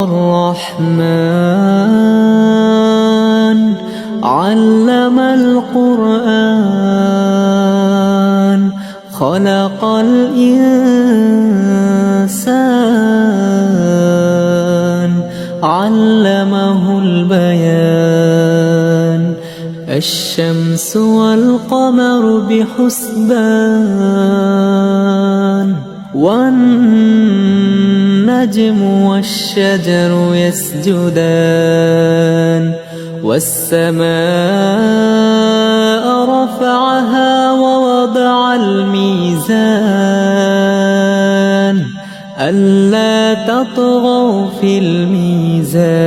الرحمن علم القرآن خلق الإنسان علمه البيان الشمس والقمر بحسبان والنجم والشجر يسجدان والسماء رفعها ووضع الميزان ألا تطغوا في الميزان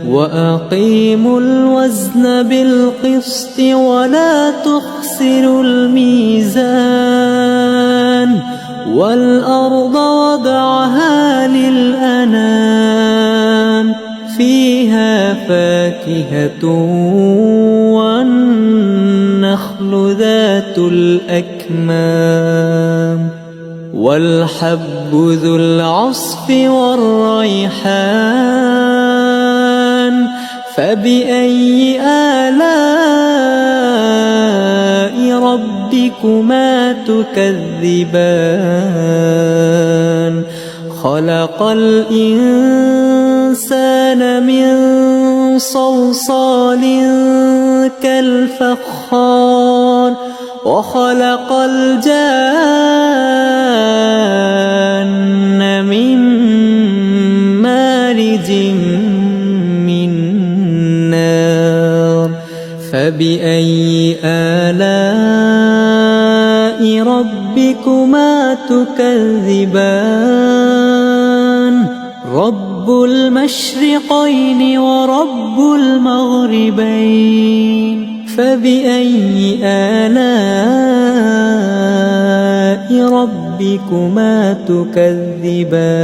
وأقيموا الوزن بالقسط ولا تخسروا الميزان والأرض وضعها للأنام فيها فاكهة والنخل ذات الأكمام والحب ذو العصف والريحان فبأي آلاء ربكما تكذبان خلق الإنسان من صلصال كالفخار وخلق الجان من مارج من نار فبأي آلاء ربكما تكذبان رب المشرقين ورب المغربين فبأي آلاء ربكما تكذبان